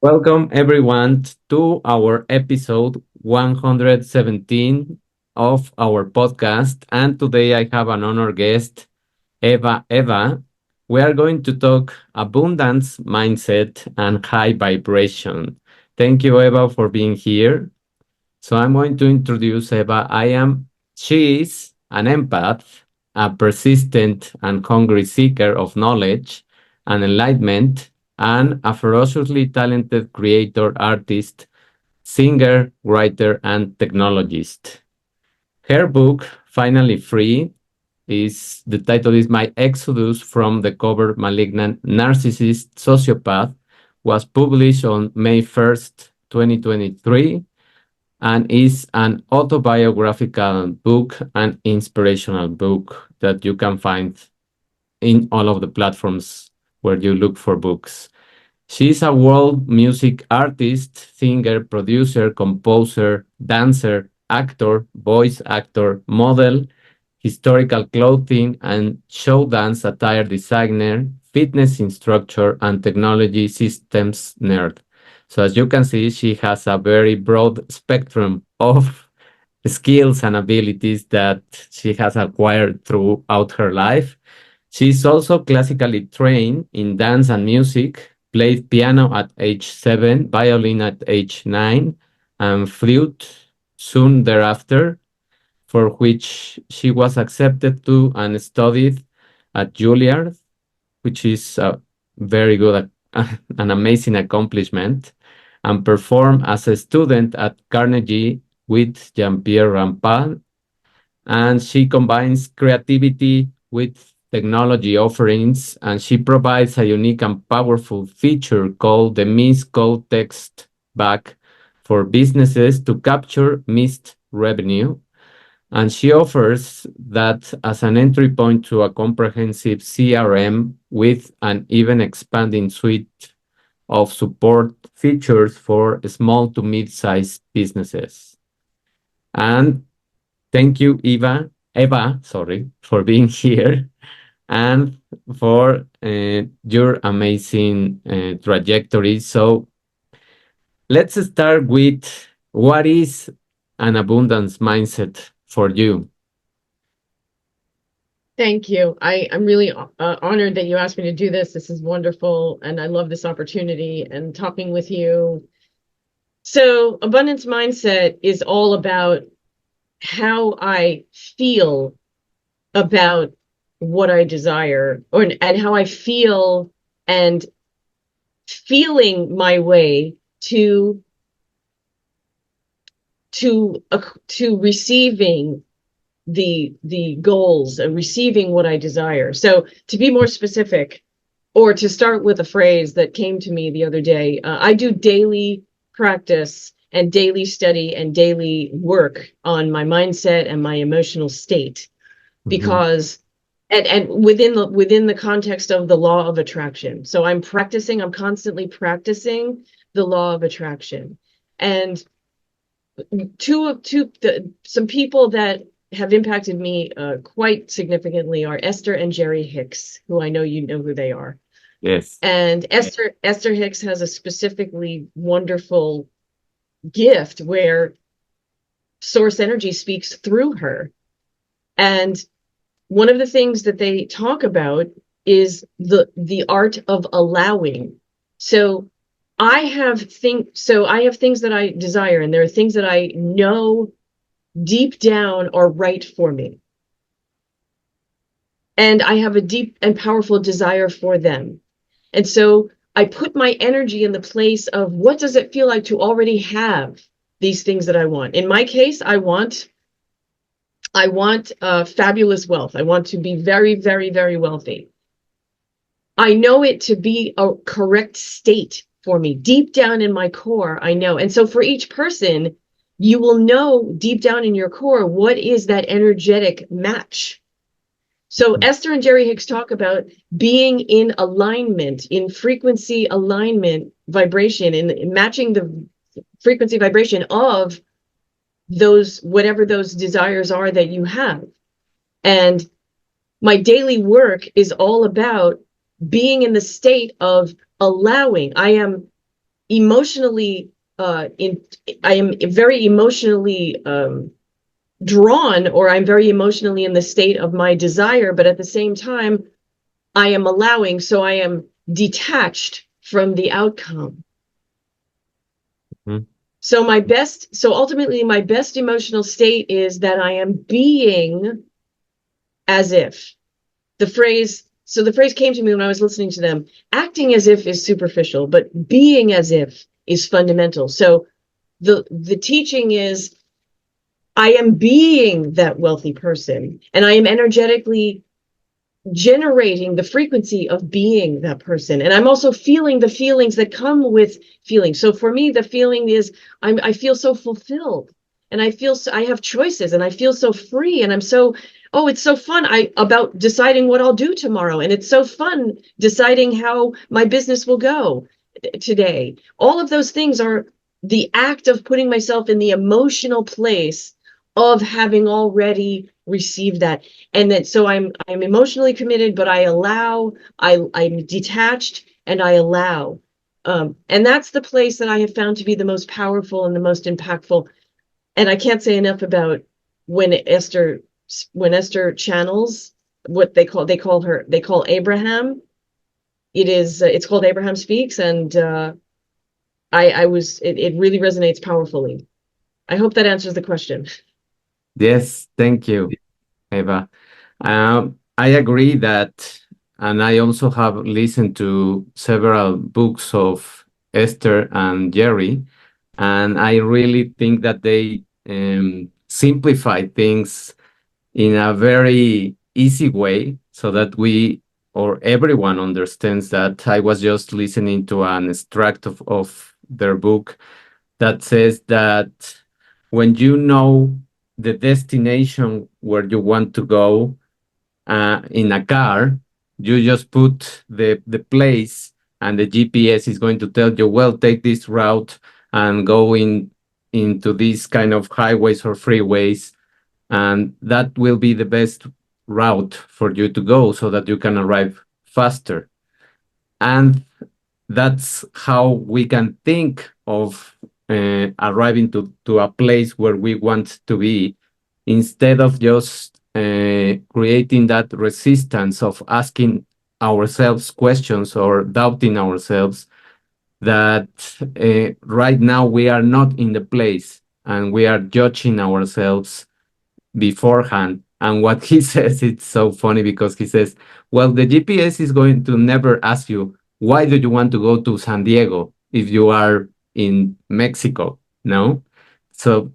Welcome everyone to our episode 117 of our podcast. And today I have an honor guest, EvaEva. We are going to talk abundance mindset and high vibration. Thank you, Eva, for being here. So I'm going to introduce Eva. She is an empath, a persistent and hungry seeker of knowledge and enlightenment, and a ferociously talented creator, artist, singer, writer, and technologist. Her book, Finally Free, is the title is My Exodus from the Cover Malignant Narcissist Sociopath, was published on May 1st, 2023 and is an autobiographical book and inspirational book that you can find in all of the platforms where you look for books. She's a world music artist, singer, producer, composer, dancer, actor, voice actor, model, historical clothing and show dance attire designer, fitness instructor, and technology systems nerd. So, as you can see, she has a very broad spectrum of skills and abilities that she has acquired throughout her life. She's also classically trained in dance and music, played piano at age 7, violin at age 9, and flute soon thereafter, for which she was accepted to and studied at Juilliard, which is a very good, an amazing accomplishment, and performed as a student at Carnegie with Jean-Pierre Rampal. And she combines creativity with technology offerings, and she provides a unique and powerful feature called the Missed Call Text Back for businesses to capture missed revenue, and she offers that as an entry point to a comprehensive CRM with an even expanding suite of support features for small to mid-sized businesses. And thank you, Eva, sorry, for being here and for your amazing trajectory. So let's start with what is an abundance mindset for you? Thank you. I'm really honored that you asked me to do this. This is wonderful, and I love this opportunity and talking with you. So, abundance mindset is all about how I feel about what I desire, and how I feel and feeling my way to receiving the goals and receiving what I desire. So to be more specific, or to start with a phrase that came to me the other day, I do daily practice and daily study and daily work on my mindset and my emotional state, Mhm. because and within the context of the law of attraction. So I'm constantly practicing the law of attraction. And some people that have impacted me quite significantly are Esther and Jerry Hicks, who I know you know who they are. Yes. And Esther Hicks has a specifically wonderful gift where source energy speaks through her. And one of the things that they talk about is the art of allowing. So I have things that I desire, and there are things that I know deep down are right for me. And I have a deep and powerful desire for them. And so I put my energy in the place of what does it feel like to already have these things that I want. In my case, I want fabulous wealth. I want to be very, very, very wealthy. I know it to be a correct state for me. Deep down in my core, I know. And so for each person, you will know deep down in your core what is that energetic match. So Esther and Jerry Hicks talk about being in alignment, in frequency alignment, vibration, and matching the frequency vibration of those, whatever those desires are that you have. And my daily work is all about being in the state of allowing. emotionally in I am very emotionally drawn, or I'm very emotionally in the state of my desire, but at the same time I am allowing, so I am detached from the outcome. Mhm. So ultimately my best emotional state is that I am being as if. The phrase came to me when I was listening to them. Acting as if is superficial, but being as if is fundamental. So the teaching is, I am being that wealthy person, and I am energetically generating the frequency of being that person, and I'm also feeling the feelings that come with feeling. So for me, the feeling is, I feel so fulfilled, and I have choices, and I feel so free, and I'm so, oh, it's so fun about deciding what I'll do tomorrow, and it's so fun deciding how my business will go today. All of those things are the act of putting myself in the emotional place of having already received that. And then so I'm emotionally committed, but I'm detached, and I allow. And that's the place that I have found to be the most powerful and the most impactful. And I can't say enough about when Esther when Esther channels what they call Abraham. It's called Abraham Speaks, and it really resonates powerfully. I hope that answers the question. Yes, thank you, Eva. I agree that, and I also have listened to several books of Esther and Jerry, and I really think that they simplify things in a very easy way so that we or everyone understands that. I was just listening to an extract of their book that says that when you know the destination where you want to go in a car, you just put the place, and the GPS is going to tell you, well, take this route and go into these kind of highways or freeways, and that will be the best route for you to go so that you can arrive faster. And that's how we can think of arriving to a place where we want to be, instead of just creating that resistance of asking ourselves questions or doubting ourselves that right now we are not in the place and we are judging ourselves beforehand. And what he says, it's so funny because he says, well, the GPS is going to never ask you, why do you want to go to San Diego if you are in Mexico? No. So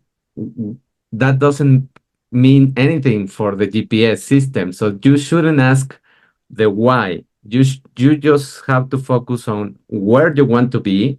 that doesn't mean anything for the GPS system. So you shouldn't ask the why. You just have to focus on where you want to be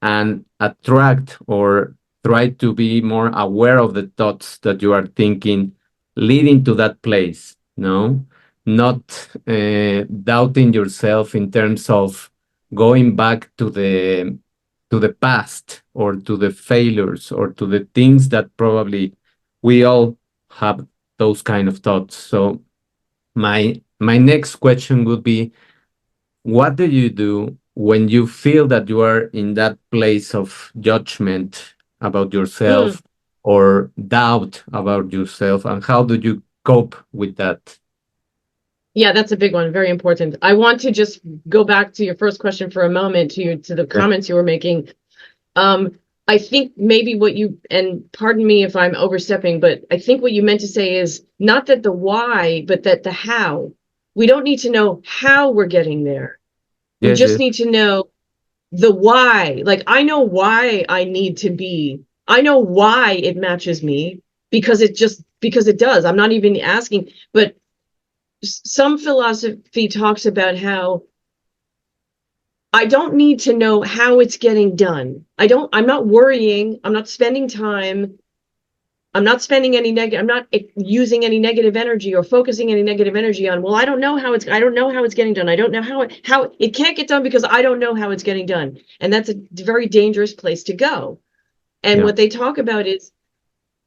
and attract or try to be more aware of the thoughts that you are thinking leading to that place, no? Not doubting yourself in terms of going back to the past or to the failures or to the things that probably we all have those kind of thoughts. So my next question would be, what do you do when you feel that you are in that place of judgment about Mm. yourself or doubt about yourself, and how do you cope with that? Yeah, that's a big one. Very important. I want to just go back to your first question for a moment, to the Yeah. comments you were making. Um, I think maybe what you, and pardon me if I'm overstepping, but I think what you meant to say is not that the why, but that the how. We don't need to know how we're getting there. We Yes, just yes, need to know the why. Like, I know why I know why it matches me, because it does. I'm not even asking, but some philosophy talks about how I don't need to know how it's getting done. I'm not worrying. I'm not spending time. I'm not spending any negative, I'm not using any negative energy or focusing any negative energy on, well, I don't know how it's getting done. I don't know how it can't get done because I don't know how it's getting done. And that's a very dangerous place to go. And yeah, what they talk about is,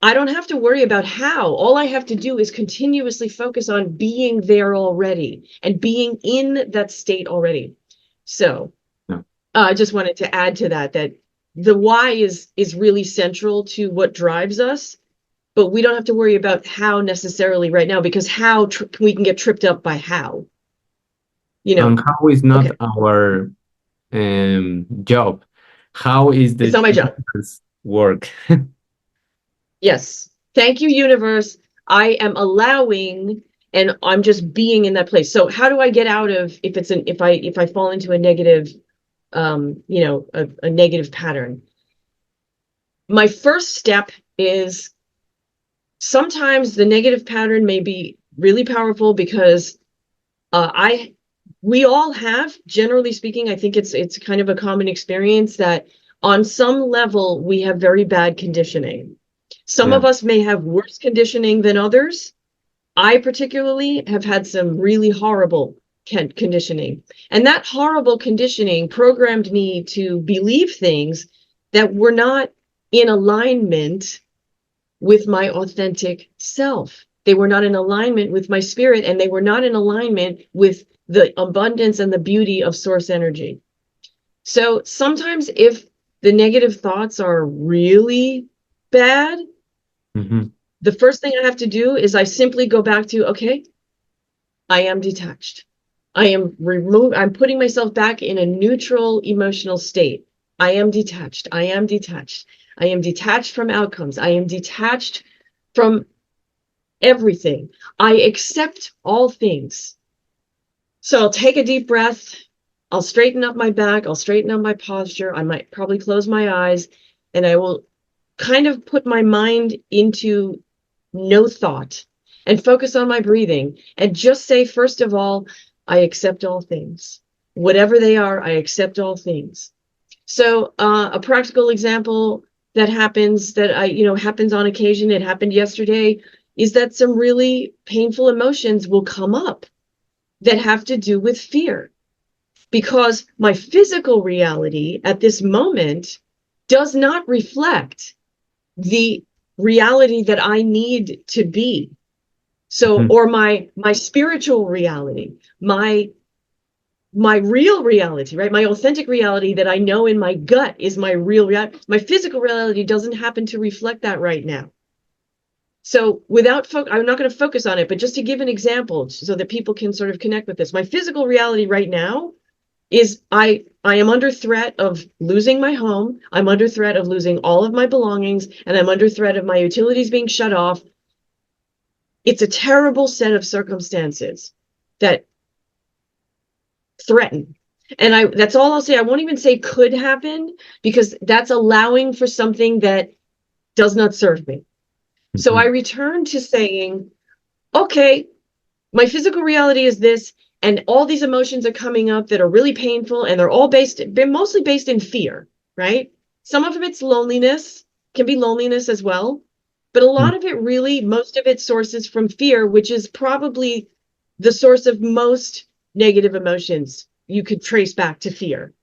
I don't have to worry about how. All I have to do is continuously focus on being there already and being in that state already. So no. I just wanted to add to that the why is really central to what drives us, but we don't have to worry about how necessarily right now, because how we can get tripped up by how, you know. And how is not Okay, our job? How is it's the not my job. universe work? Yes. Thank you, universe. I am allowing and I'm just being in that place. So how do I get out of if I fall into a negative a negative pattern? My first step is sometimes the negative pattern may be really powerful because I we all have, generally speaking, I think it's kind of a common experience that on some level we have very bad conditioning. Some Yeah. of us may have worse conditioning than others. I particularly have had some really horrible conditioning. And that horrible conditioning programmed me to believe things that were not in alignment with my authentic self. They were not in alignment with my spirit, and they were not in alignment with the abundance and the beauty of source energy. So sometimes, if the negative thoughts are really bad, Hmm. the first thing I have to do is I simply go back to, okay, I am detached. I'm putting myself back in a neutral emotional state. I am detached. I am detached. I am detached from outcomes. I am detached from everything. I accept all things. So I'll take a deep breath. I'll straighten up my back. I'll straighten up my posture. I might probably close my eyes, and I will kind of put my mind into no thought and focus on my breathing and just say, first of all, I accept all things. Whatever they are, I accept all things. So a practical example that happens on occasion, it happened yesterday, is that some really painful emotions will come up that have to do with fear, because my physical reality at this moment does not reflect the reality that I need to be. So, Hmm. or my spiritual reality, my real reality, right? My authentic reality that I know in my gut is my real reality. My physical reality doesn't happen to reflect that right now. So I'm not going to focus on it, but just to give an example so that people can sort of connect with this. My physical reality right now is I am under threat of losing my home. I'm under threat of losing all of my belongings, and I'm under threat of my utilities being shut off. It's a terrible set of circumstances that threaten. And that's all I'll say. I won't even say could happen, because that's allowing for something that does not serve me. So I Hmm. return to saying, okay, my physical reality is this, and all these emotions are coming up that are really painful, and they're mostly based in fear, right? Some of it's loneliness, can be loneliness as well, but a lot of it really, most of it sources from fear, which is probably the source of most negative emotions. You could trace back to fear.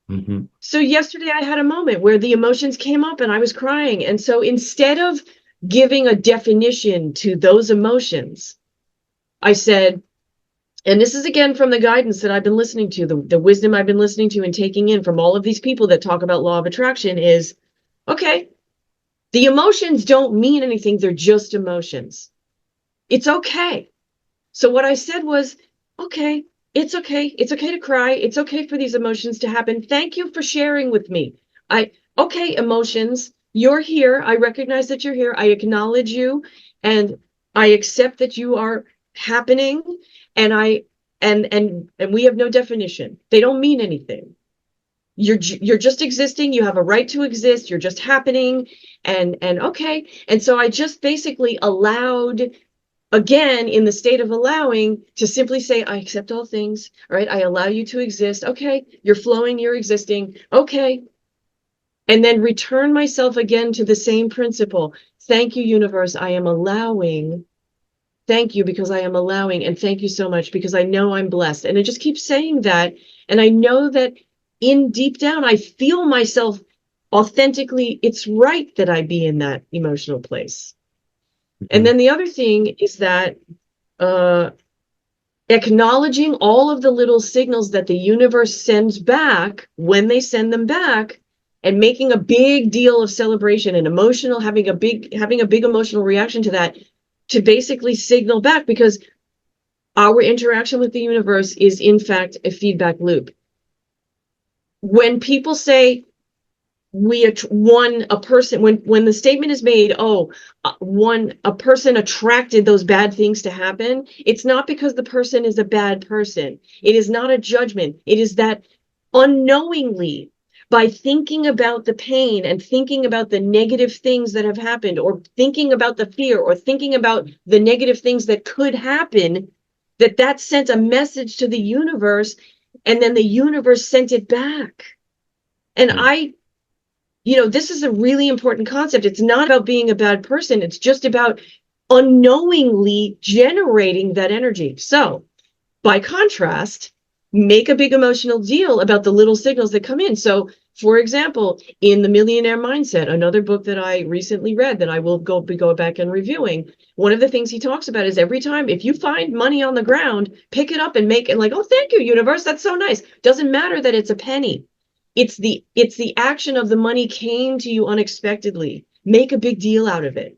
Hmm. So yesterday I had a moment where the emotions came up and I was crying. And so instead of giving a definition to those emotions, I said, and this is again from the guidance that I've been listening to, the wisdom I've been listening to and taking in from all of these people that talk about law of attraction is, okay, the emotions don't mean anything. They're just emotions. It's okay. So what I said was, okay, it's okay. It's okay to cry. It's okay for these emotions to happen. Thank you for sharing with me. Okay, emotions, you're here. I recognize that you're here. I acknowledge you, and I accept that you are happening, and and we have no definition. They don't mean anything. You're just existing. You have a right to exist. You're just happening, and okay. And so I just basically allowed, again, in the state of allowing, to simply say, I accept all things. All right, I allow you to exist. Okay, you're flowing, you're existing. Okay. And then return myself again to the same principle. Thank you, universe. I am allowing. Thank you, because I am allowing. And thank you so much, because I know I'm blessed. And I just keep saying that. And I know that in deep down, I feel myself authentically. It's right that I be in that emotional place. And Hmm. then the other thing is that, uh, acknowledging all of the little signals that the universe sends back when they send them back, and making a big deal of celebration and emotional, having a big emotional reaction to that, to basically signal back, because our interaction with the universe is in fact a feedback loop. When people say a person, when the statement is made, oh, a person attracted those bad things to happen, it's not because the person is a bad person. It is not a judgment. It is that unknowingly, by thinking about the pain and thinking about the negative things that have happened, or thinking about the fear, or thinking about the negative things that could happen, that sent a message to the universe, and then the universe sent it back. And Mm. this is a really important concept. It's not about being a bad person. It's just about unknowingly generating that energy. So, by contrast, make a big emotional deal about the little signals that come in. So, for example, in The Millionaire Mindset, another book that I recently read that I will go back and reviewing, one of the things he talks about is every time, if you find money on the ground, pick it up and make it like, oh, thank you, universe. That's so nice. Doesn't matter that it's a penny. It's the action of the money came to you unexpectedly. Make a big deal out of it.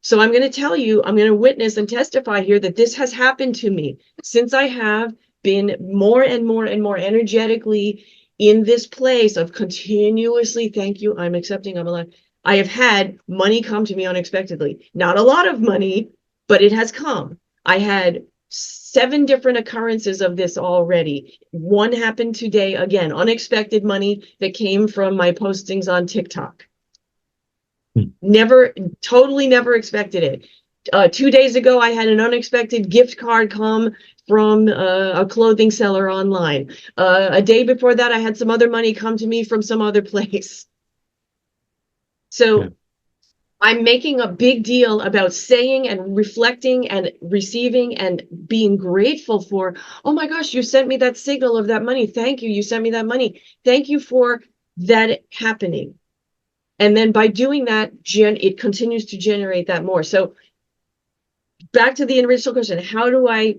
So I'm going to tell you, I'm going to witness and testify here that this has happened to me since I have been more and more and more energetically in this place of continuously, thank you, I'm accepting, I'm alive. I have had money come to me unexpectedly. Not a lot of money, but it has come. I had 7 different occurrences of this already. One happened today, again, unexpected money that came from my postings on TikTok. Mm. Never, totally never expected it. 2 days ago, I had an unexpected gift card come from a clothing seller online. A day before that, I had some other money come to me from some other place. Yeah. So I'm making a big deal about saying and reflecting and receiving and being grateful for, oh my gosh, you sent me that signal of that money. Thank you. You sent me that money. Thank you for that happening. And then by doing that, it continues to generate that more. So back to the original question, how do I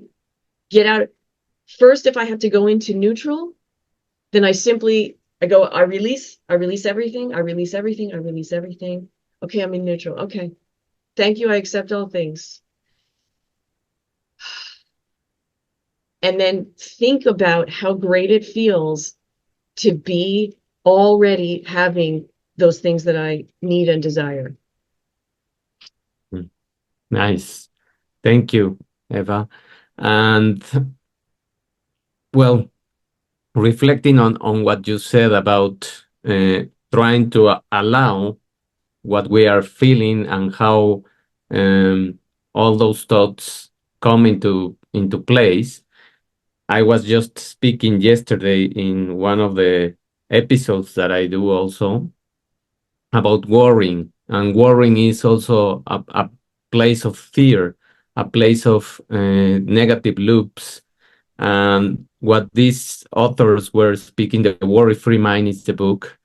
get out? First, if I have to go into neutral, then I release everything, I release everything, I release everything. Okay, I'm in neutral. Okay, thank you, I accept all things. And then think about how great it feels to be already having those things that I need and desire. Mm. Nice. Thank you, Eva. And well, reflecting on what you said about trying to allow what we are feeling and how um, all those thoughts come into place. I was just speaking yesterday in one of the episodes that I do also about worrying, and worrying is also a place of fear, a place of negative loops. And what these authors were speaking, the Worry Free Mind is the book,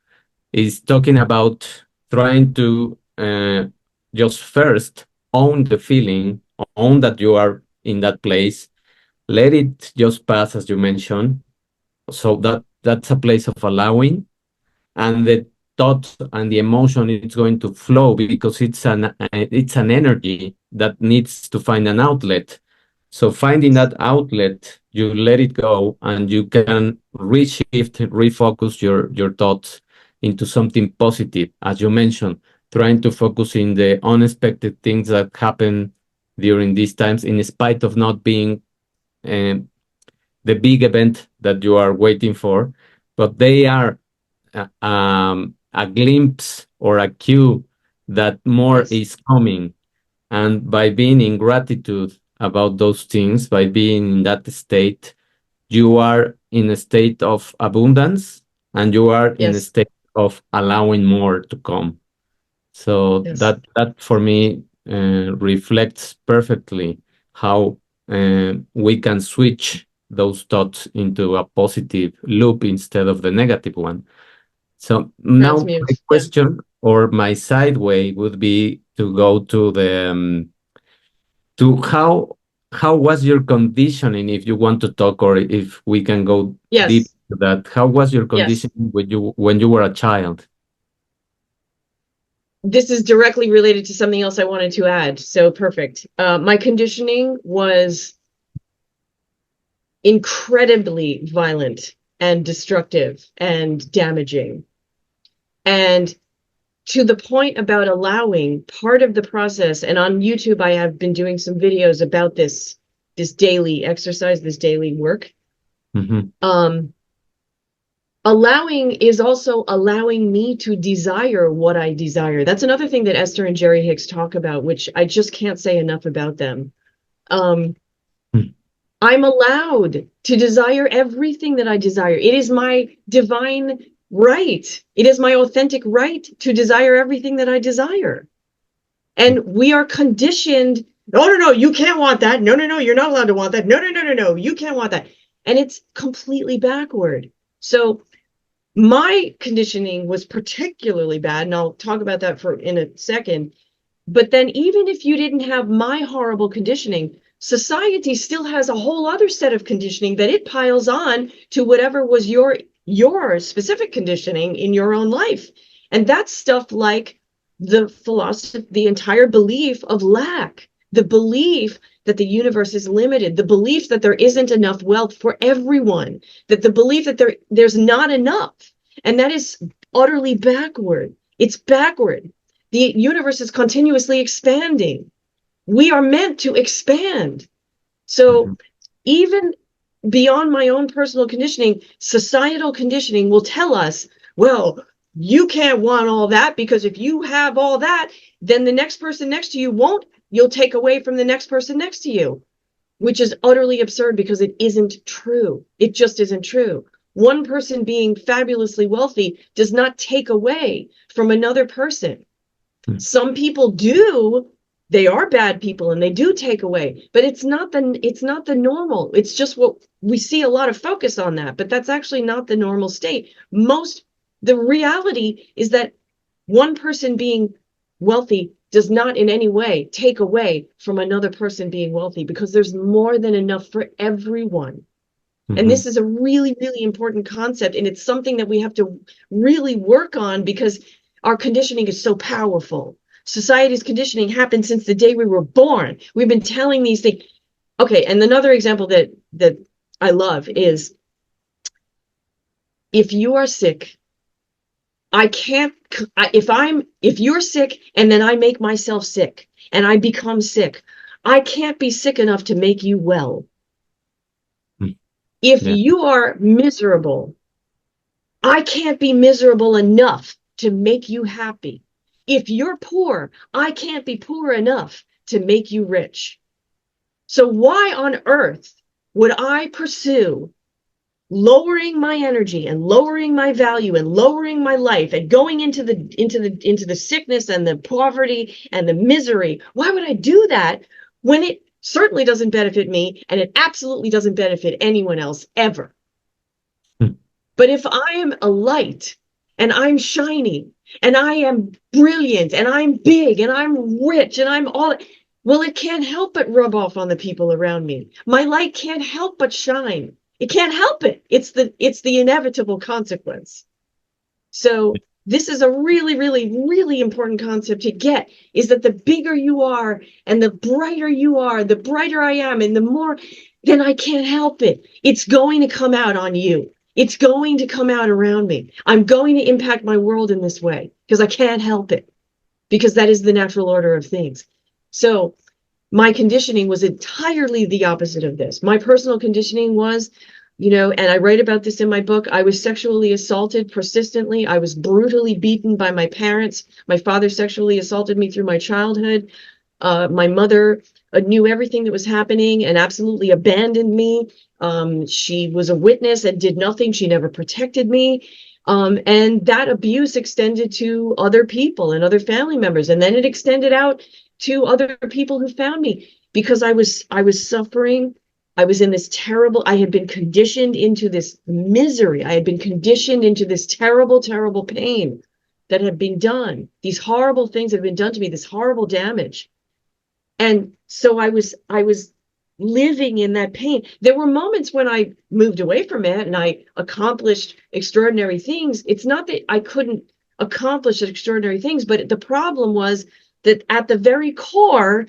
is talking about trying to just first own the feeling, own that you are in that place, let it just pass, as you mentioned. So that's a place of allowing, and the thought and the emotion is going to flow because it's an energy that needs to find an outlet. So finding that outlet, you let it go, and you can reshift, refocus your thoughts into something positive. As you mentioned, trying to focus in the unexpected things that happen during these times, in spite of not being um, the big event that you are waiting for, but they are a glimpse or a cue that more Yes, is coming. And by being in gratitude about those things, by being in that state, you are in a state of abundance, and you are in a yes, state of allowing more to come. So yes. that for me reflects perfectly how we can switch those thoughts into a positive loop instead of the negative one. So now my Transmute. Yeah. question or my sideway would be to go to the to how. how was your conditioning, if you want to talk, or if we can go deep Yes. to that? How was your Yes. conditioning when you were a child? This is directly related to something else I wanted to add. So perfect. My conditioning was incredibly violent and destructive and damaging. And to the point about allowing, part of the process, and on YouTube I have been doing some videos about this daily exercise, this daily work. Hmm. Allowing is also allowing me to desire what I desire. That's another thing that Esther and Jerry Hicks talk about, which I just can't say enough about them. Um, I'm allowed to desire everything that I desire. It is my divine right. It is my authentic right to desire everything that I desire. And we are conditioned. No, no, no, you can't want that. No, no, no, you're not allowed to want that. No, no, no, no, no, you can't want that. And it's completely backward. So my conditioning was particularly bad, and I'll talk about that in a second. But then even if you didn't have my horrible conditioning, society still has a whole other set of conditioning that it piles on to whatever was your specific conditioning in your own life. And that's stuff like the philosophy, the entire belief of lack, the belief that the universe is limited, the belief that there isn't enough wealth for everyone, that the belief that there's not enough. And that is utterly backward. It's backward. The universe is continuously expanding. We are meant to expand. So Hmm. even beyond my own personal conditioning, societal conditioning will tell us, well, you can't want all that, because if you have all that, then the next person next to you won't. You'll take away from the next person next to you, which is utterly absurd because it isn't true. It just isn't true. One person being fabulously wealthy does not take away from another person. Some people do. They are bad people and they do take away, but it's not the normal. It's just what we see a lot of focus on that, but that's actually not the normal state. The reality is that one person being wealthy does not in any way take away from another person being wealthy, because there's more than enough for everyone. And Hmm. this is a really, really important concept. And it's something that we have to really work on, because our conditioning is so powerful. Society's conditioning happened since the day we were born. We've been telling these things. Okay, and another example that I love is, if you are sick, I can't, if you're sick and then I make myself sick and I become sick, I can't be sick enough to make you well. If Yeah. you are miserable, I can't be miserable enough to make you happy. If you're poor, I can't be poor enough to make you rich. So why on earth would I pursue lowering my energy and lowering my value and lowering my life and going into the sickness and the poverty and the misery? Why would I do that when it certainly doesn't benefit me and it absolutely doesn't benefit anyone else ever? Hmm. But if I am a light and I'm shining and I am brilliant and I'm big and I'm rich and I'm all, well, it can't help but rub off on the people around me. My light can't help but shine. It can't help it. It's the inevitable consequence. So this is a really, really, really important concept to get, is that the bigger you are and the brighter you are, the brighter I am, and the more, then I can't help it. It's going to come out on you. It's going to come out around me. I'm going to impact my world in this way because I can't help it, because that is the natural order of things. So my conditioning was entirely the opposite of this. My personal conditioning was, and I write about this in my book, I was sexually assaulted persistently. I was brutally beaten by my parents. My father sexually assaulted me through my childhood. My mother knew everything that was happening and absolutely abandoned me. She was a witness and did nothing. She never protected me. And that abuse extended to other people and other family members. And then it extended out to other people who found me, because I was suffering. I was in this terrible, I had been conditioned into this misery. I had been conditioned into this terrible, terrible pain that had been done. These horrible things had been done to me, this horrible damage. And so I was living in that pain. There were moments when I moved away from it and I accomplished extraordinary things. It's not that I couldn't accomplish extraordinary things, but the problem was that at the very core,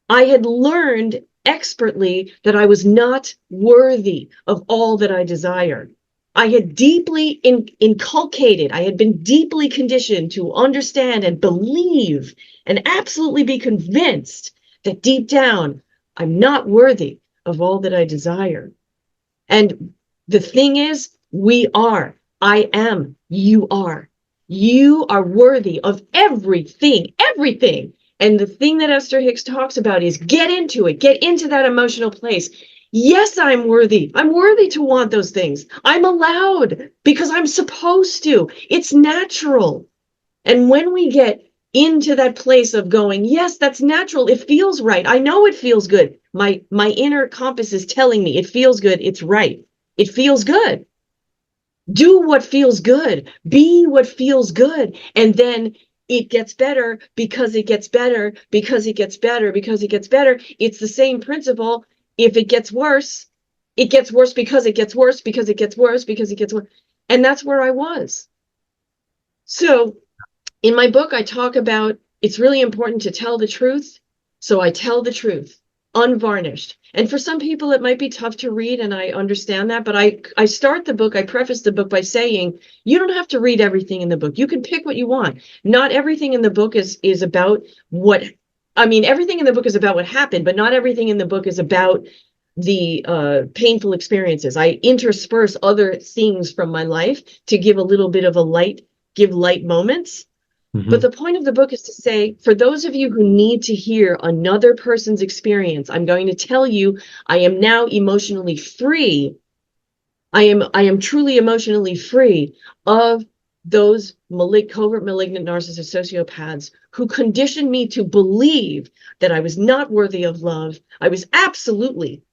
I had learned expertly that I was not worthy of all that I desired. I had deeply inculcated, I had been deeply conditioned to understand and believe and absolutely be convinced that deep down, I'm not worthy of all that I desire. And the thing is, we are. I am. You are. You are worthy of everything, everything. And the thing that Esther Hicks talks about is get into it, get into that emotional place. Yes, I'm worthy. I'm worthy to want those things. I'm allowed because I'm supposed to. It's natural. And when we get into that place of going, yes, that's natural. It feels right. I know it feels good. My inner compass is telling me it feels good. It's right. It feels good. Do what feels good. Be what feels good. And then it gets better because it gets better, because it gets better, because it gets better. It's the same principle. If it gets worse because it gets worse, because it gets worse, because it gets worse. And that's where I was. So in my book, I talk about it's really important to tell the truth. So I tell the truth, unvarnished. And for some people, it might be tough to read, and I understand that. But I start the book, I preface the book by saying, you don't have to read everything in the book. You can pick what you want. Not everything in the book is about what, I mean, everything in the book is about what happened, but not everything in the book is about the painful experiences. I intersperse other things from my life to give a little bit of a light, give light moments. But Mhm. the point of the book is to say, for those of you who need to hear another person's experience, I'm going to tell you, I am now emotionally free. I am truly emotionally free of those covert malignant narcissist sociopaths who conditioned me to believe that I was not worthy of love. I was absolutely,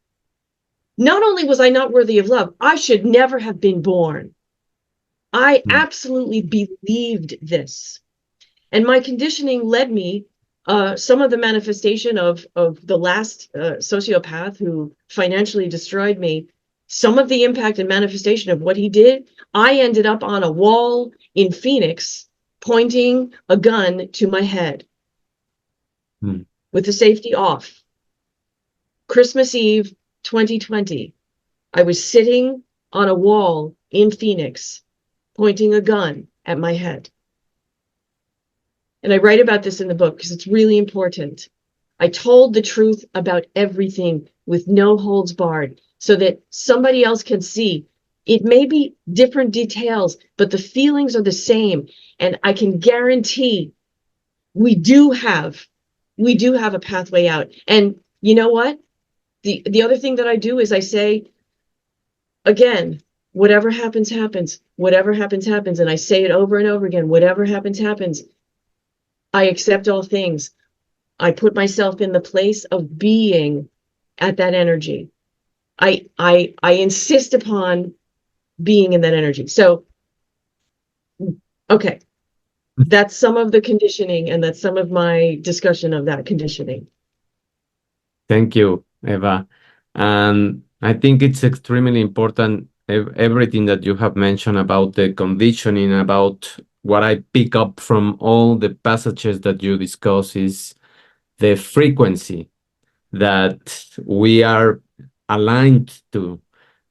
not only was I not worthy of love, I should never have been born. I Mm. absolutely believed this. And my conditioning led me, some of the manifestation of the last sociopath who financially destroyed me, some of the impact and manifestation of what he did, I ended up on a wall in Phoenix pointing a gun to my head Mm. with the safety off. Christmas Eve 2020, I was sitting on a wall in Phoenix pointing a gun at my head. And I write about this in the book because it's really important. I told the truth about everything with no holds barred so that somebody else can see. It may be different details, but the feelings are the same. And I can guarantee we do have a pathway out. And you know what? The other thing that I do is I say, again, whatever happens, happens. Whatever happens, happens. And I say it over and over again. Whatever happens, happens. I accept all things. I put myself in the place of being at that energy. I insist upon being in that energy. So, okay, that's some of the conditioning, and that's some of my discussion of that conditioning. Thank you, Eva. And I think it's extremely important, everything that you have mentioned about the conditioning, about what I pick up from all the passages that you discuss is the frequency that we are aligned to.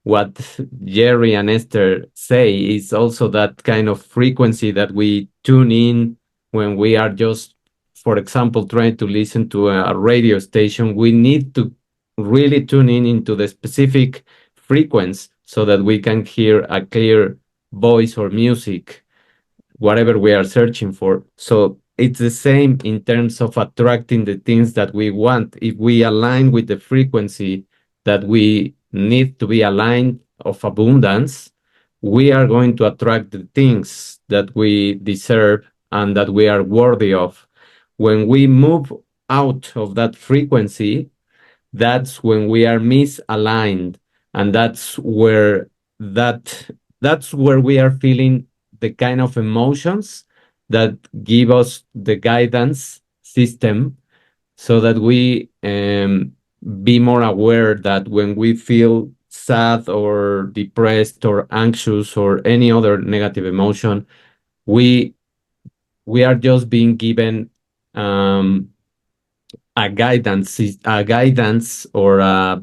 What Jerry and Esther say is also that kind of frequency that we tune in when we are just, for example, trying to listen to a radio station. We need to really tune in into the specific frequency so that we can hear a clear voice or music, whatever we are searching for. So it's the same in terms of attracting the things that we want. If we align with the frequency that we need to be aligned of abundance, we are going to attract the things that we deserve and that we are worthy of. When we move out of that frequency, that's when we are misaligned, and that that's where we are feeling the kind of emotions that give us the guidance system so that we be more aware that when we feel sad or depressed or anxious or any other negative emotion, we we are just being given um, a guidance or a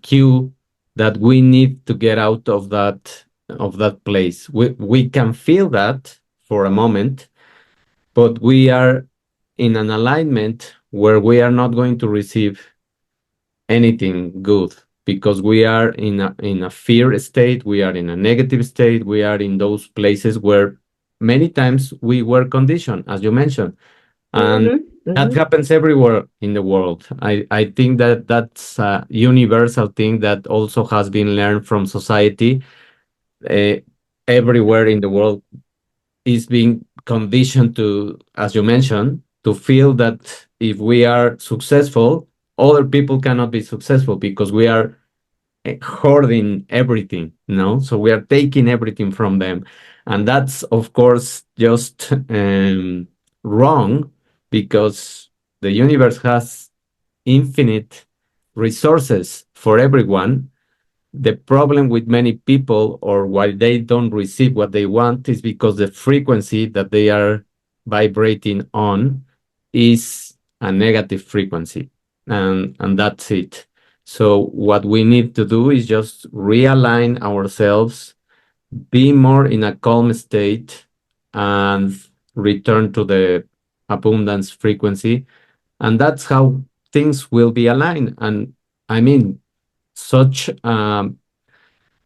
cue that we need to get out of that place. We can feel that for a moment, but we are in an alignment where we are not going to receive anything good because we are in a fear state, we are in a negative state, we are in those places where many times we were conditioned, as you mentioned, and Mm-hmm. that Mm-hmm. happens everywhere in the world. I think that that's a universal thing that also has been learned from society. uh, Everywhere in the world is being conditioned to, as you mentioned, to feel that if we are successful, other people cannot be successful because we are hoarding everything, so we are taking everything from them, and that's of course just wrong, because the universe has infinite resources for everyone. The problem with many people, or why they don't receive what they want, is because the frequency that they are vibrating on is a negative frequency, and that's it. So what we need to do is just realign ourselves, be more in a calm state, and return to the abundance frequency, and that's how things will be aligned. And I mean, such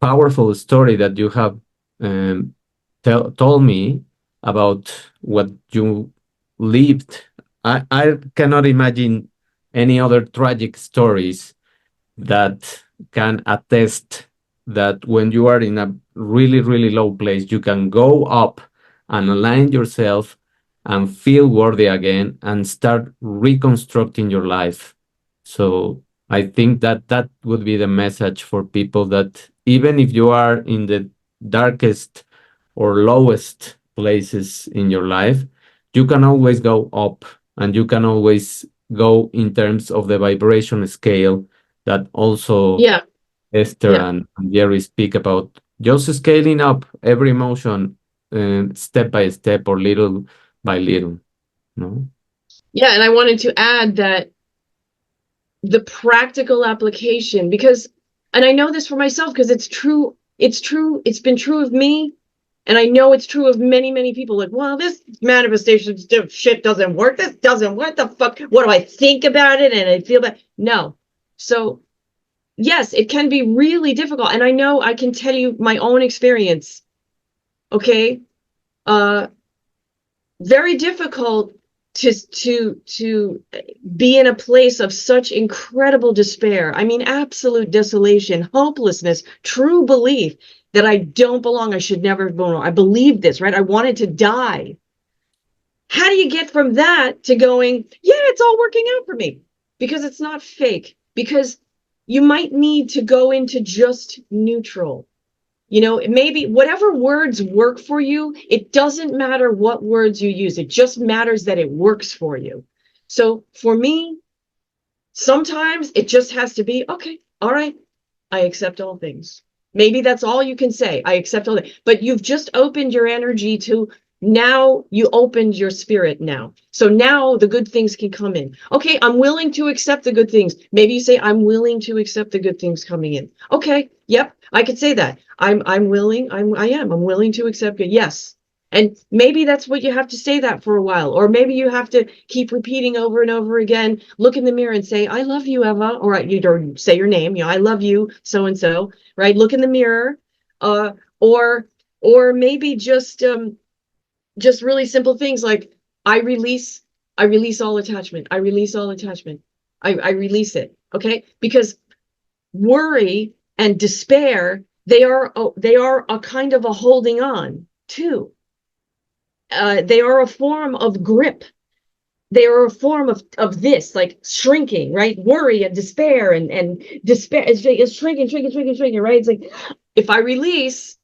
powerful story that you have um, told me about what you lived. I cannot imagine any other tragic stories that can attest that when you are in a really, really low place, you can go up and align yourself and feel worthy again and start reconstructing your life. So I think that that would be the message for people, that even if you are in the darkest or lowest places in your life, you can always go up, and you can always go in terms of the vibration scale that also Yeah. Esther Yeah. and Jerry speak about, just scaling up every emotion step by step or little by little. No? Yeah. And I wanted to add that the practical application, because, and I know this for myself because it's true. It's true. It's been true of me. And I know it's true of many, many people. Like, well, this manifestation shit doesn't work. This doesn't, what the fuck? What do I think about it? And I feel bad. No. So, yes, it can be really difficult. And I know I can tell you my own experience. Okay. Uh, Very difficult to be in a place of such incredible despair. I mean, absolute desolation, hopelessness, true belief that I don't belong. I should never have born. I believed this, right? I wanted to die. How do you get from that to going, yeah, it's all working out for me? Because it's not fake. Because you might need to go into just neutral. Maybe whatever words work for you, it doesn't matter what words you use. It just matters that it works for you. So for me, sometimes it just has to be, okay, all right, I accept all things. Maybe that's all you can say. I accept all things. But you've just opened your energy to, now you opened your spirit now. So now the good things can come in. Okay, I'm willing to accept the good things. Maybe you say, I'm willing to accept the good things coming in. Okay, yep, I could say that. I'm willing, I'm willing to accept it. Yes. And maybe that's what you have to say that for a while. Or maybe you have to keep repeating over and over again, look in the mirror and say, I love you, Eva. Or you don't say your name, I love you, so and so, right? Look in the mirror. Uh, or maybe just really simple things like I release, I release all attachment. I release all attachment. I release it. Okay. Because worry and despair, they are a kind of a holding on too. They are a form of grip. They are a form of this, like shrinking, right? Worry and despair and despair is shrinking, shrinking, shrinking, shrinking, right? It's like, if I release,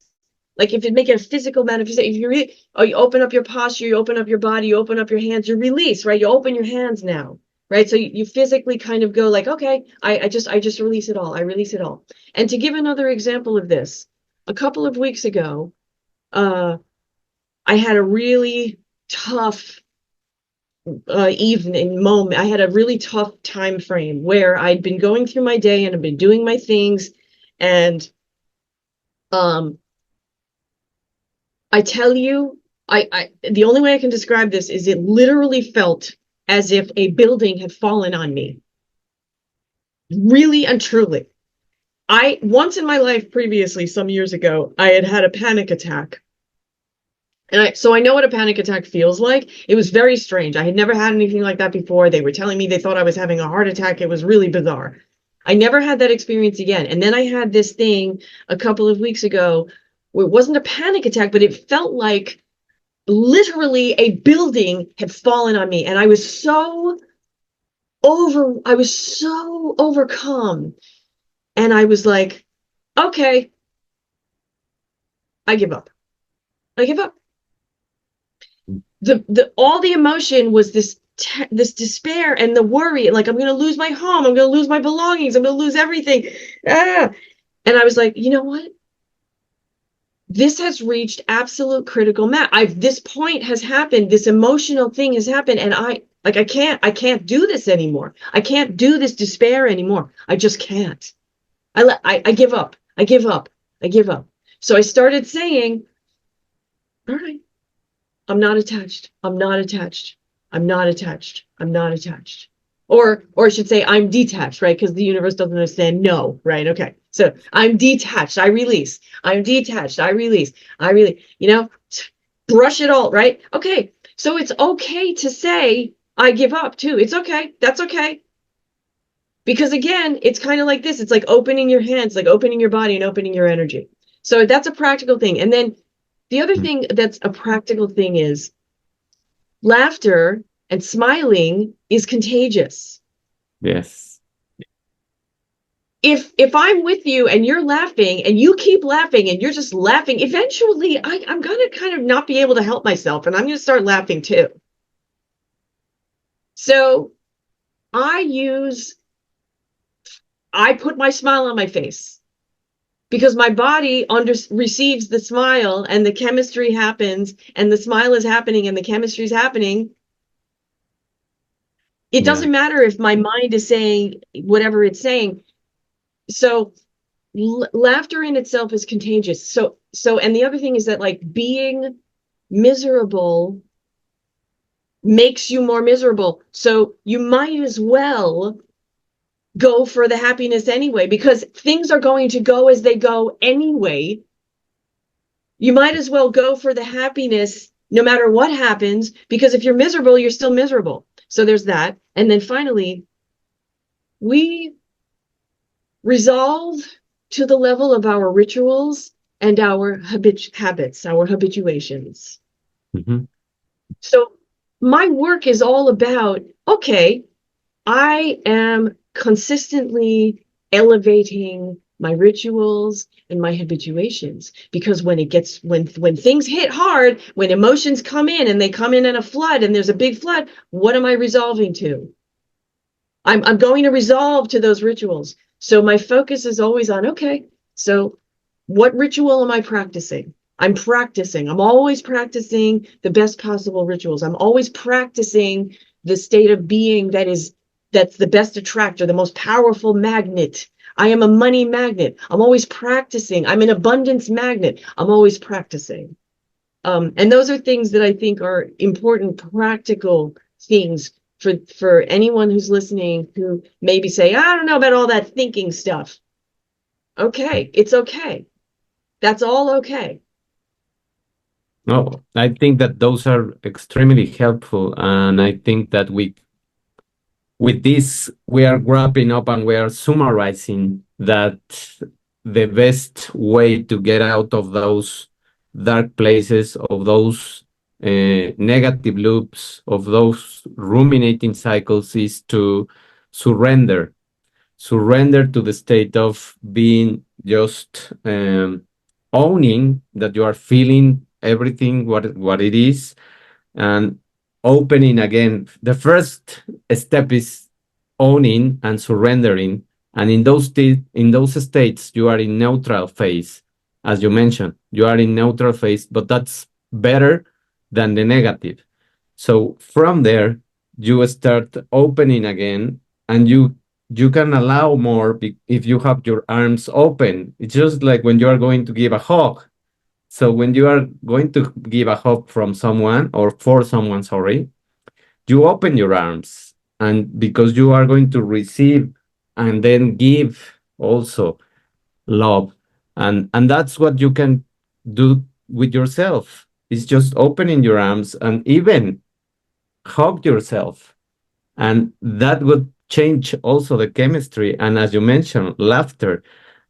like if you make it a physical manifestation, if you open up your posture, you open up your body, you open up your hands, you release, right? You open your hands now. right? So you physically kind of go like, okay, I just release it all. I release it all. And to give another example of this, a couple of weeks ago, I had a really tough evening moment. I had a really tough time frame where I'd been going through my day and I've been doing my things, and um, I tell you, I the only way I can describe this is it literally felt as if a building had fallen on me. Really and truly. I once in my life previously, some years ago, I had had a panic attack. So I know what a panic attack feels like. It was very strange. I had never had anything like that before. They were telling me they thought I was having a heart attack. It was really bizarre. I never had that experience again. And then I had this thing a couple of weeks ago where it wasn't a panic attack, but it felt like literally a building had fallen on me. And I was so overcome. And I was like, okay, I give up. I give up. The all the emotion was this despair and the worry, like I'm going to lose my home, I'm going to lose my belongings, I'm going to lose everything. And I was like, you know what? This has reached absolute critical mass. This point has happened. This emotional thing has happened, and I can't do this anymore. I can't do this despair anymore. I just can't. I give up. I give up. I give up. So I started saying, all right, I'm not attached. I'm not attached. I'm not attached. I'm not attached. Or I should say I'm detached, right? Because the universe doesn't understand no, right? Okay. So I'm detached. I release. I'm detached. I release. I really, brush it all, right? Okay. So it's okay to say I give up too. It's okay. That's okay. Because again, it's kind of like this. It's like opening your hands, like opening your body and opening your energy. So that's a practical thing. And then the other thing that's a practical thing is laughter and smiling is contagious. Yes. If I'm with you and you're laughing and you keep laughing and you're just laughing, eventually I'm going to kind of not be able to help myself and I'm going to start laughing too. So I put my smile on my face because my body receives the smile and the chemistry happens and the smile is happening and the chemistry is happening. It Yeah. doesn't matter if my mind is saying whatever it's saying. So laughter in itself is contagious. And the other thing is that like being miserable makes you more miserable. So you might as well go for the happiness anyway, because things are going to go as they go anyway. You might as well go for the happiness no matter what happens, because if you're miserable, you're still miserable. So there's that. And then finally, we resolve to the level of our rituals and our habits, our habituations. Mm-hmm. So my work is all about, okay, I am consistently elevating my rituals and my habituations, because when things hit hard, when emotions come in and they come in a flood and there's a big flood, what am I resolving to? I'm going to resolve to those rituals. So my focus is always on, okay, so what ritual am I practicing? I'm always practicing the best possible rituals. I'm always practicing the state of being that's the best attractor, the most powerful magnet. I am a money magnet. I'm always practicing. I'm an abundance magnet. I'm always practicing. And those are things that I think are important, practical things for anyone who's listening who maybe say, I don't know about all that thinking stuff. Okay, it's okay. That's all okay. No, I think that those are extremely helpful, and I think that with this we are wrapping up and we are summarizing that the best way to get out of those dark places, of those negative loops, of those ruminating cycles, is to surrender. Surrender to the state of being just owning that you are feeling everything what it is, and opening again. The first step is owning and surrendering. And in in those states, you are in neutral phase, as you mentioned. You are in neutral phase, but that's better than the negative. So from there, you start opening again, and you can allow more if you have your arms open. It's just like when you are going to give a hug. So when you are going to give a hug from someone or for someone, sorry, you open your arms, and because you are going to receive and then give also love, and that's what you can do with yourself. It's just opening your arms and even hug yourself, and that would change also the chemistry. And as you mentioned, laughter,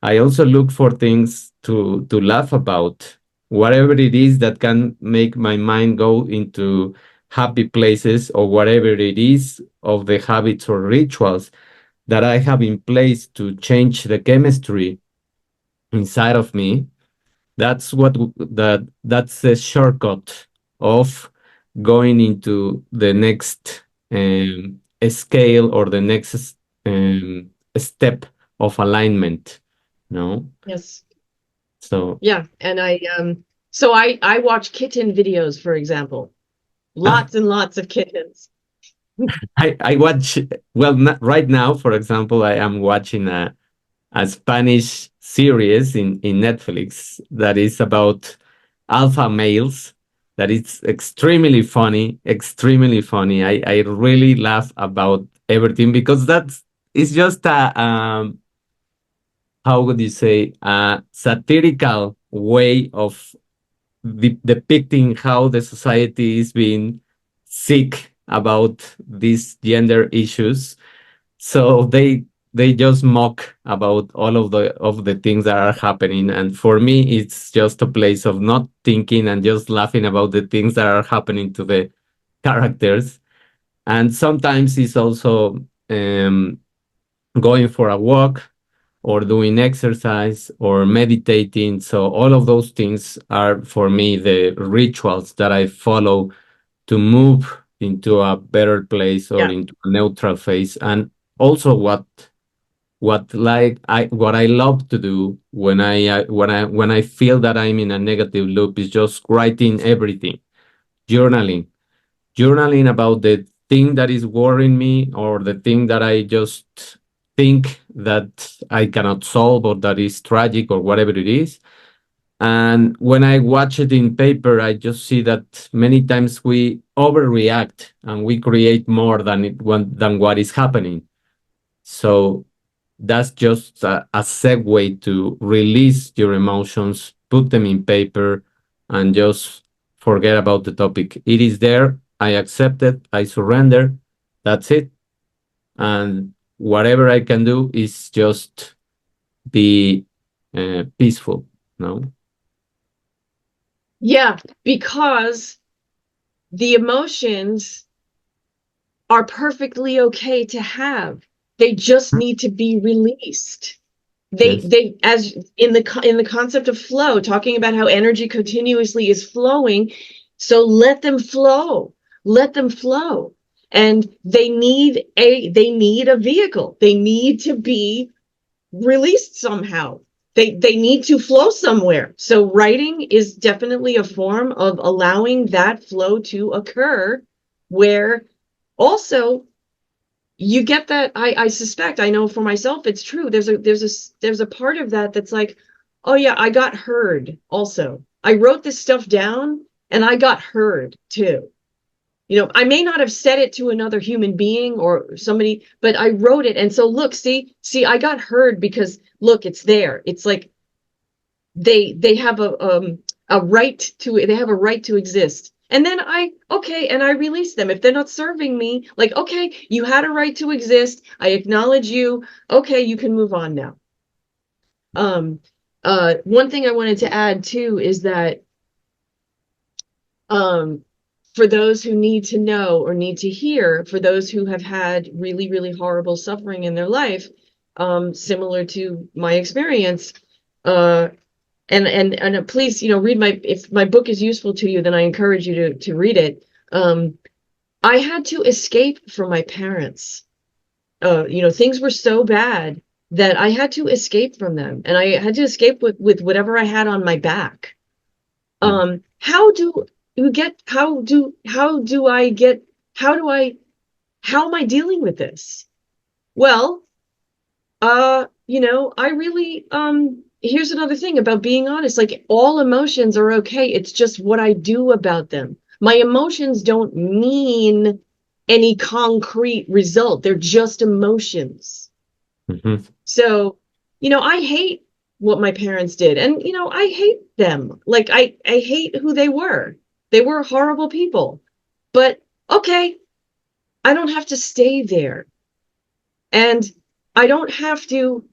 I also look for things to laugh about, whatever it is that can make my mind go into happy places, or whatever it is of the habits or rituals that I have in place to change the chemistry inside of me. That's a shortcut of going into the next scale, or the next step of alignment. No, Yes. so Yeah. And I watch kitten videos, for example. ah, Lots and lots of kittens. I watch, well, right now, for example, I am watching a Spanish series in Netflix that is about alpha males. That is extremely funny, extremely funny. I really laugh about everything, because that's it's just a how would you say, a satirical way of depicting how the society is being sick about these gender issues. So they just mock about all of the things that are happening, and for me it's just a place of not thinking and just laughing about the things that are happening to the characters. And sometimes it's also um, going for a walk, or doing exercise, or meditating. So all of those things are for me the rituals that I follow to move into a better place, or Yeah. into a neutral phase. And also what I love to do when I feel that I'm in a negative loop is just writing everything, journaling, about the thing that is worrying me, or the thing that I just think that I cannot solve, or that is tragic, or whatever it is. And when I watch it in paper, I just see that many times we overreact, and we create more than what is happening. So that's just a segue to release your emotions, put them in paper, and just forget about the topic. It is there. I accept it. I surrender. That's it. And whatever I can do is just be peaceful. No. Yeah, because the emotions are perfectly okay to have. They just Hmm? need to be released. Yes. They as in the concept of flow, talking about how energy continuously is flowing, so let them flow. Let them flow. And they need a vehicle. They need to be released somehow. They need to flow somewhere. So writing is definitely a form of allowing that flow to occur, where also you get that. I suspect, I know for myself it's true. There's a part of that that's like, oh yeah, I got heard. Also, I wrote this stuff down and I got heard too. I may not have said it to another human being or somebody, but I wrote it. And so look, I got heard because look, it's there. It's like they have a right to they have a right to exist. And then and I release them. If they're not serving me, like, okay, you had a right to exist. I acknowledge you. Okay, you can move on now. Um, one thing I wanted to add too is that um, for those who need to know or need to hear, for those who have had really, really horrible suffering in their life, similar to my experience, uh, and please, read if my book is useful to you, then I encourage you to read it. I had to escape from my parents. Things were so bad that I had to escape from them, and I had to escape with whatever I had on my back. Mm. How do you get, how do I, how am I dealing with this? Well, I really, here's another thing about being honest. Like, all emotions are okay. It's just what I do about them. My emotions don't mean any concrete result. They're just emotions. Mhm. So, I hate what my parents did. And, I hate them. Like, I hate who they were. They were horrible people. But okay, I don't have to stay there. And I don't have to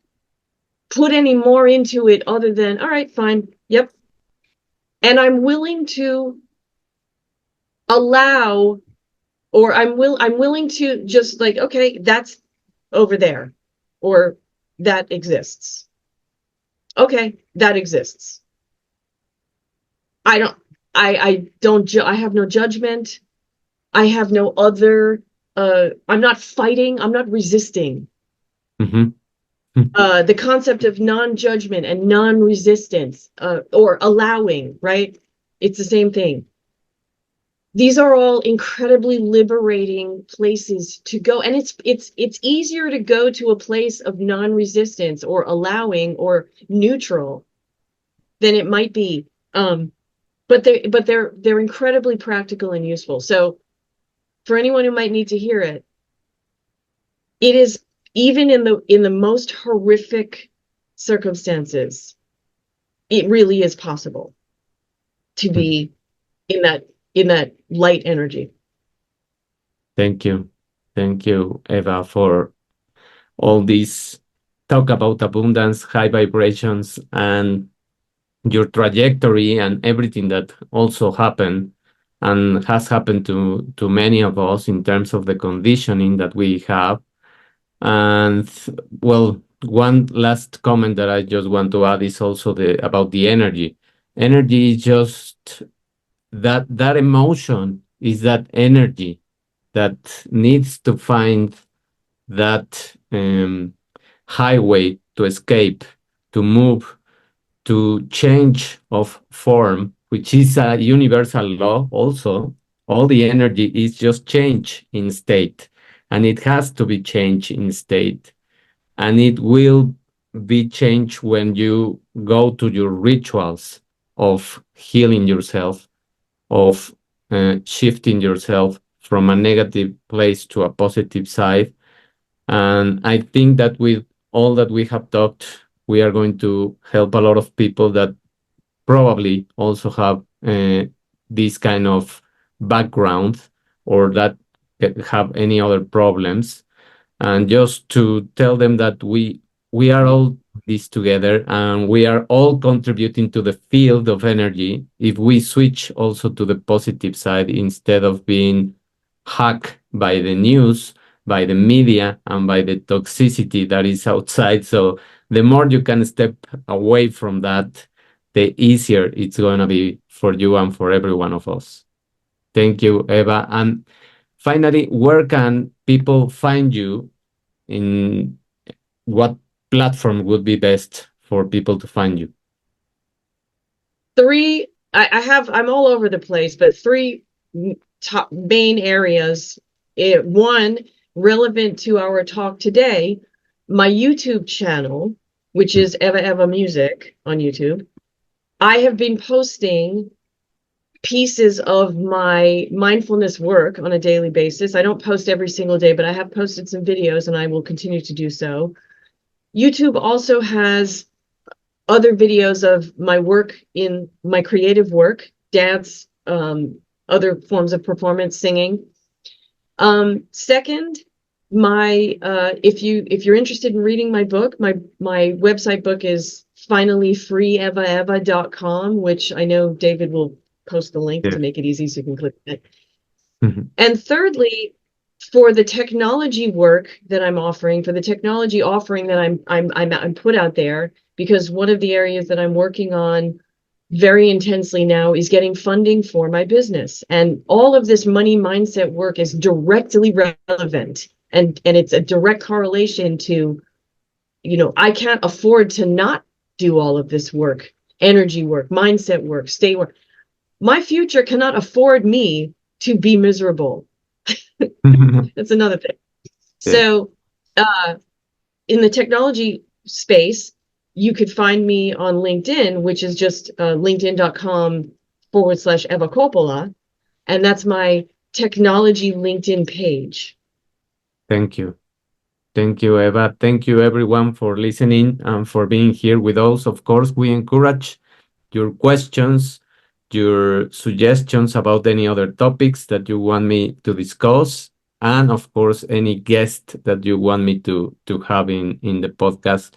put any more into it other than, all right, fine. Yep. And I'm willing to allow, or I'm willing to just, like, okay, that's over there, or that exists. Okay, that exists. I don't I don't I have no judgment. I have no other I'm not fighting, I'm not resisting. Mhm. The concept of non-judgment and non-resistance, or allowing, right? It's the same thing. These are all incredibly liberating places to go, and it's easier to go to a place of non-resistance or allowing or neutral than it might be. But they're incredibly practical and useful. So for anyone who might need to hear it, it is, even in the most horrific circumstances, it really is possible to be in that light energy. Thank you. Thank you, Eva, for all this talk about abundance, high vibrations, and your trajectory and everything that also happened and has happened to many of us in terms of the conditioning that we have. And well, one last comment that I just want to add is also the about the energy. Energy is just that emotion is that energy that needs to find that highway to escape, to move, to change of form, which is a universal law also. All the energy is just change in state, and it has to be changed in state. And it will be changed when you go to your rituals of healing yourself, of shifting yourself from a negative place to a positive side. And I think that with all that we have talked, we are going to help a lot of people that probably also have this kind of background or that have any other problems, and just to tell them that we are all this together and we are all contributing to the field of energy if we switch also to the positive side instead of being hacked by the news, by the media, and by the toxicity that is outside. So the more you can step away from that, the easier it's going to be for you and for every one of us. Thank you, Eva. And finally, where can people find you? In what platform would be best for people to find you? I'm all over the place, but three top main areas. One, relevant to our talk today, my YouTube channel, which is EvaEva Music on YouTube. I have been posting pieces of my mindfulness work on a daily basis. I don't post every single day, but I have posted some videos and I will continue to do so. YouTube also has other videos of my work, in my creative work, dance, other forms of performance, singing. Second, my if you're interested in reading my book, my website book is finally freeevaeva.com, which I know David will post the link to Yes. make it easy so you can click it. And thirdly, for the technology work that I'm offering, for the technology offering that I'm put out there, because one of the areas that I'm working on very intensely now is getting funding for my business. And all of this money mindset work is directly relevant. And it's a direct correlation to, I can't afford to not do all of this work, energy work, mindset work, state work. My future cannot afford me to be miserable. That's another thing. Yes. So, in the technology space, you could find me on LinkedIn, which is just linkedin.com/Eva Coppola. And that's my technology LinkedIn page. Thank you. Thank you, Eva. Thank you, everyone, for listening and for being here with us. Of course, we encourage your questions, your suggestions about any other topics that you want me to discuss, and of course, any guest that you want me to have in the podcast.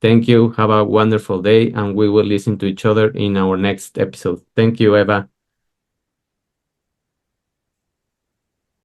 Thank you. Have a wonderful day, and we will listen to each other in our next episode. Thank you, Eva.